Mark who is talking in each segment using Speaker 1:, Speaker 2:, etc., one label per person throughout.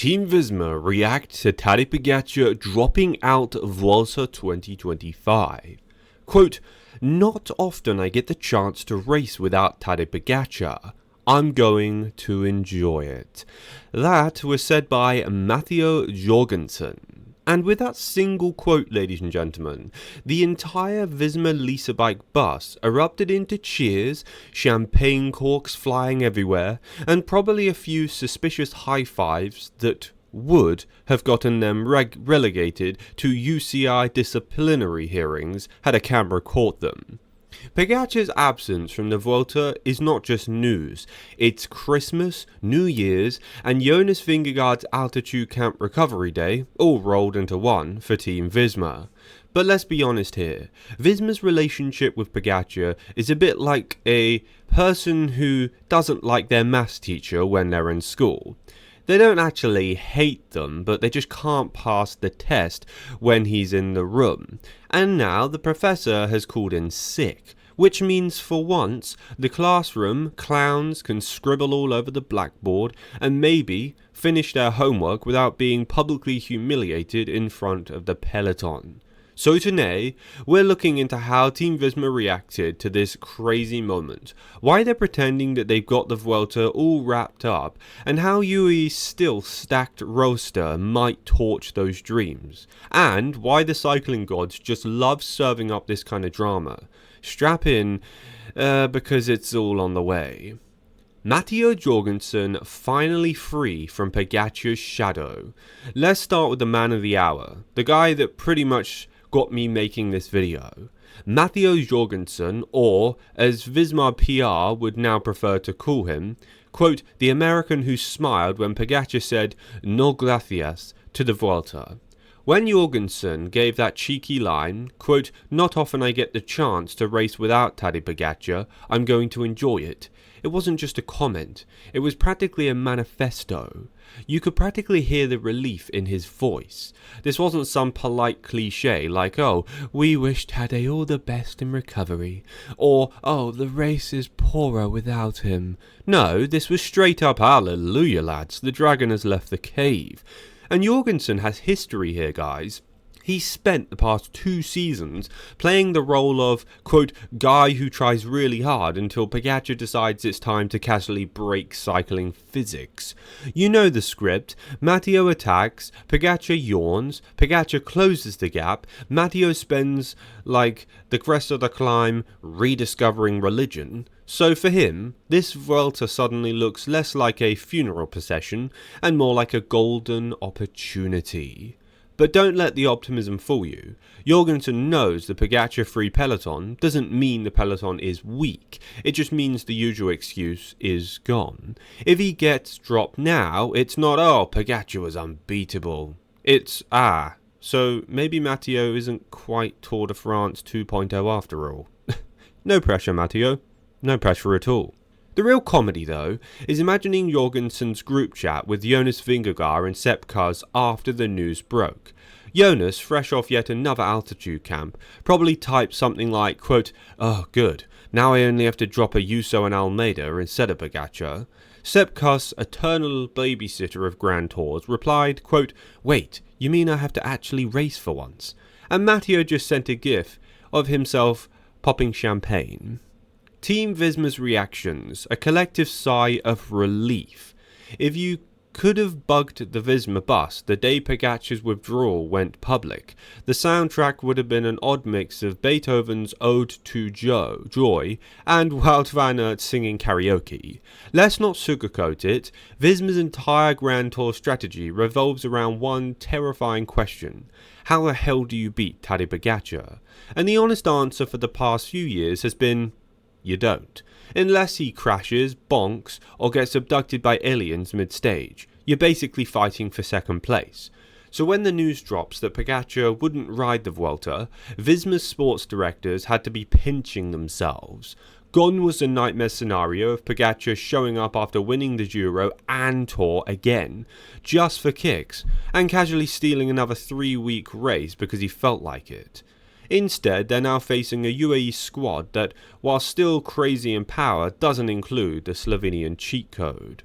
Speaker 1: Team Visma react to Tadej Pogačar dropping out Vuelta 2025. Quote, "Not often I get the chance to race without Tadej Pogačar. I'm going to enjoy it." That was said by Matteo Jorgensen. And with that single quote, ladies and gentlemen, the entire Visma Lisa bike bus erupted into cheers, champagne corks flying everywhere, and probably a few suspicious high fives that would have gotten them relegated to UCI disciplinary hearings had a camera caught them. Pogačar's absence from the Vuelta is not just news, it's Christmas, New Year's, and Jonas Vingegaard's altitude camp recovery day, all rolled into one for Team Visma. But let's be honest here, Visma's relationship with Pogačar is a bit like a person who doesn't like their maths teacher when they're in school. They don't actually hate them, but they just can't pass the test when he's in the room. And now the professor has called in sick, which means for once the classroom clowns can scribble all over the blackboard and maybe finish their homework without being publicly humiliated in front of the peloton. So today, we're looking into how Team Visma reacted to this crazy moment, why they're pretending that they've got the Vuelta all wrapped up, and how UAE's still stacked roster might torch those dreams, and why the cycling gods just love serving up this kind of drama. Strap in, because it's all on the way. Matteo Jorgensen finally free from Pogačar's shadow. Let's start with the man of the hour, the guy that pretty much got me making this video. Matteo Jorgensen, or as Visma PR would now prefer to call him, quote, the American who smiled when Pogačar said "no gracias" to the Vuelta. When Jorgensen gave that cheeky line, quote, "not often I get the chance to race without Tadej Pogačar, I'm going to enjoy it," it wasn't just a comment, it was practically a manifesto. You could practically hear the relief in his voice. This wasn't some polite cliche like, "oh, we wish Tadej all the best in recovery," or, "oh, the race is poorer without him." No, this was straight up hallelujah, lads, the dragon has left the cave. And Jorgensen has history here, guys. He spent the past 2 seasons playing the role of, quote, guy who tries really hard until Pogačar decides it's time to casually break cycling physics. You know the script. Matteo attacks, Pogačar yawns, Pogačar closes the gap, Matteo spends, like, the rest of the climb rediscovering religion. So for him, this Vuelta suddenly looks less like a funeral procession and more like a golden opportunity. But don't let the optimism fool you. Jorgensen knows the Pogačar-free peloton doesn't mean the peloton is weak, it just means the usual excuse is gone. If he gets dropped now, it's not, "oh, Pogačar was unbeatable." It's, so maybe Matteo isn't quite Tour de France 2.0 after all. No pressure, Matteo. No pressure at all. The real comedy, though, is imagining Jorgensen's group chat with Jonas Vingegaard and Sepp Kuss after the news broke. Jonas, fresh off yet another altitude camp, probably typed something like, quote, "oh good, now I only have to drop a Yuso and Almeida instead of Pogačar." Sepp Kuss, eternal babysitter of Grand Tours, replied, quote, "wait, you mean I have to actually race for once?" And Matteo just sent a gif of himself popping champagne. Team Visma's reactions, a collective sigh of relief. If you could have bugged the Visma bus the day Pogačar's withdrawal went public, the soundtrack would have been an odd mix of Beethoven's Ode to Joy and Wout van Aert singing karaoke. Let's not sugarcoat it, Visma's entire Grand Tour strategy revolves around one terrifying question. How the hell do you beat Tadej Pogačar? And the honest answer for the past few years has been, you don't. Unless he crashes, bonks, or gets abducted by aliens mid-stage. You're basically fighting for second place. So when the news drops that Pogačar wouldn't ride the Vuelta, Visma's sports directors had to be pinching themselves. Gone was the nightmare scenario of Pogačar showing up after winning the Giro and Tour again, just for kicks, and casually stealing another 3-week race because he felt like it. Instead, they're now facing a UAE squad that, while still crazy in power, doesn't include the Slovenian cheat code.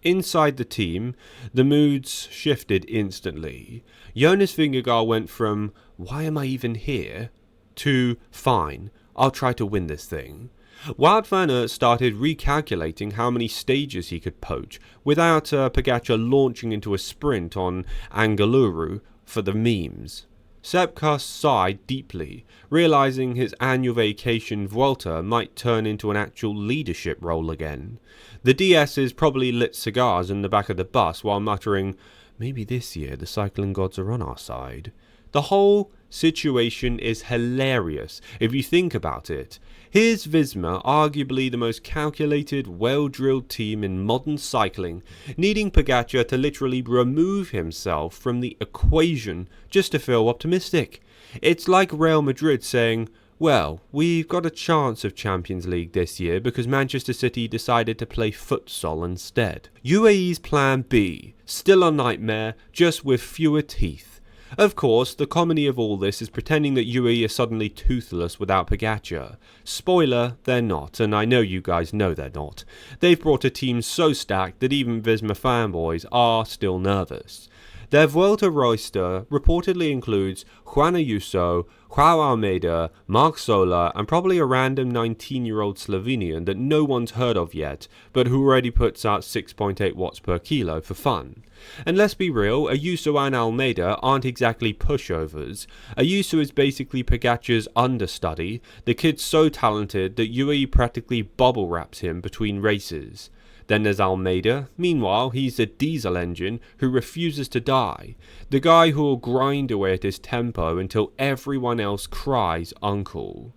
Speaker 1: Inside the team, the moods shifted instantly. Jonas Vingegaard went from, "Why am I even here?" to, "Fine, I'll try to win this thing." Wout van Aert started recalculating how many stages he could poach without Pogačar launching into a sprint on Angliru for the memes. Sepkus sighed deeply, realizing his annual vacation Vuelta might turn into an actual leadership role again. The DSs probably lit cigars in the back of the bus while muttering, "Maybe this year the cycling gods are on our side." The whole situation is hilarious if you think about it. Here's Visma, arguably the most calculated, well-drilled team in modern cycling, needing Pogačar to literally remove himself from the equation just to feel optimistic. It's like Real Madrid saying, "Well, we've got a chance of Champions League this year because Manchester City decided to play futsal instead." UAE's plan B, still a nightmare, just with fewer teeth. Of course, the comedy of all this is pretending that UAE are suddenly toothless without Pogačar. Spoiler, they're not, and I know you guys know they're not. They've brought a team so stacked that even Visma fanboys are still nervous. Their Vuelta roster reportedly includes Juan Ayuso, João Almeida, Marc Soler, and probably a random 19-year-old Slovenian that no one's heard of yet, but who already puts out 6.8 watts per kilo for fun. And let's be real, Ayuso and Almeida aren't exactly pushovers. Ayuso is basically Pogačar's understudy. The kid's so talented that UAE practically bubble wraps him between races. Then there's Almeida. Meanwhile, he's a diesel engine who refuses to die. The guy who will grind away at his tempo until everyone else cries uncle.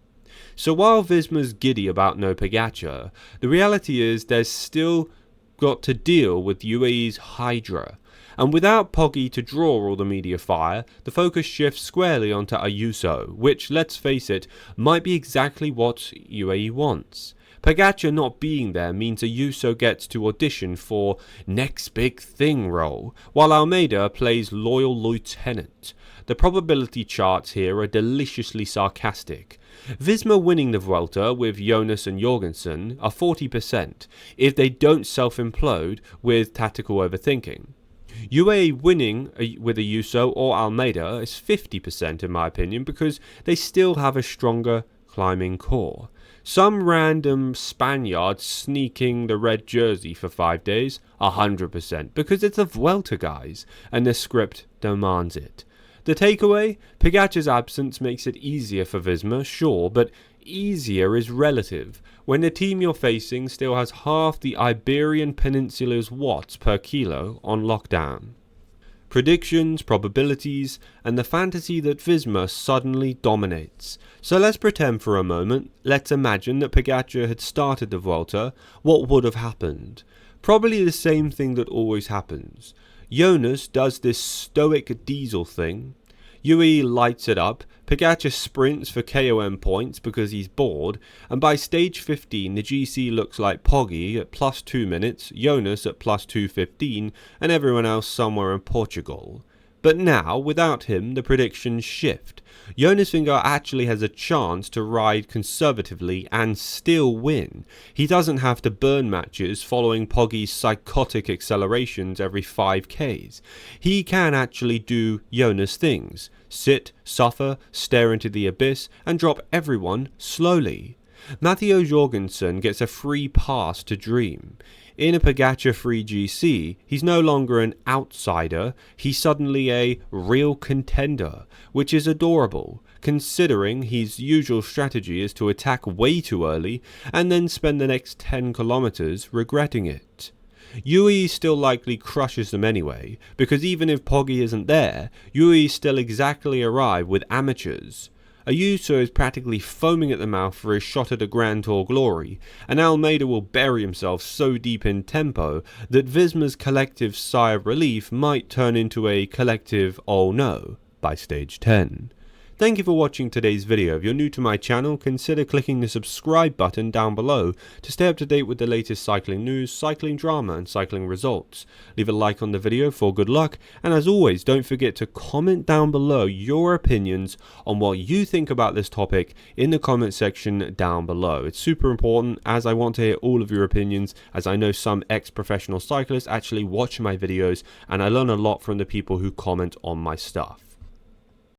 Speaker 1: So while Visma's giddy about no Pogačar, the reality is there's still got to deal with UAE's Hydra. And without Poggi to draw all the media fire, the focus shifts squarely onto Ayuso, which, let's face it, might be exactly what UAE wants. Pogačar not being there means Ayuso gets to audition for next big thing role, while Almeida plays loyal lieutenant. The probability charts here are deliciously sarcastic. Visma winning the Vuelta with Jonas and Jorgensen are 40% if they don't self-implode with tactical overthinking. UAE winning with Ayuso or Almeida is 50% in my opinion because they still have a stronger climbing core. Some random Spaniard sneaking the red jersey for 5 days, 100%, because it's a Vuelta, guys, and the script demands it. The takeaway? Pogačar's absence makes it easier for Visma, sure, but easier is relative, when the team you're facing still has half the Iberian Peninsula's watts per kilo on lockdown. Predictions, probabilities, and the fantasy that Visma suddenly dominates. So let's pretend for a moment, let's imagine that Pogačar had started the Vuelta, what would have happened? Probably the same thing that always happens. Jonas does this stoic diesel thing, UAE lights it up, Pogačar sprints for KOM points because he's bored, and by stage 15 the GC looks like Poggi at plus 2 minutes, Jonas at plus 2:15, and everyone else somewhere in Portugal. But now, without him, the predictions shift. Jonas Vingegaard actually has a chance to ride conservatively and still win. He doesn't have to burn matches following Poggi's psychotic accelerations every 5Ks. He can actually do Jonas things. Sit, suffer, stare into the abyss, and drop everyone slowly. Matteo Jorgensen gets a free pass to dream. In a Pogačar-free GC, he's no longer an outsider, he's suddenly a real contender, which is adorable, considering his usual strategy is to attack way too early and then spend the next 10 kilometers regretting it. UAE still likely crushes them anyway, because even if Poggi isn't there, UAE still exactly arrive with amateurs. Ayuso is practically foaming at the mouth for his shot at a Grand Tour glory, and Almeida will bury himself so deep in tempo that Visma's collective sigh of relief might turn into a collective "oh no" by stage 10. Thank you for watching today's video. If you're new to my channel, consider clicking the subscribe button down below to stay up to date with the latest cycling news, cycling drama and cycling results. Leave a like on the video for good luck, and as always, don't forget to comment down below your opinions on what you think about this topic in the comment section down below. It's super important, as I want to hear all of your opinions, as I know some ex-professional cyclists actually watch my videos and I learn a lot from the people who comment on my stuff.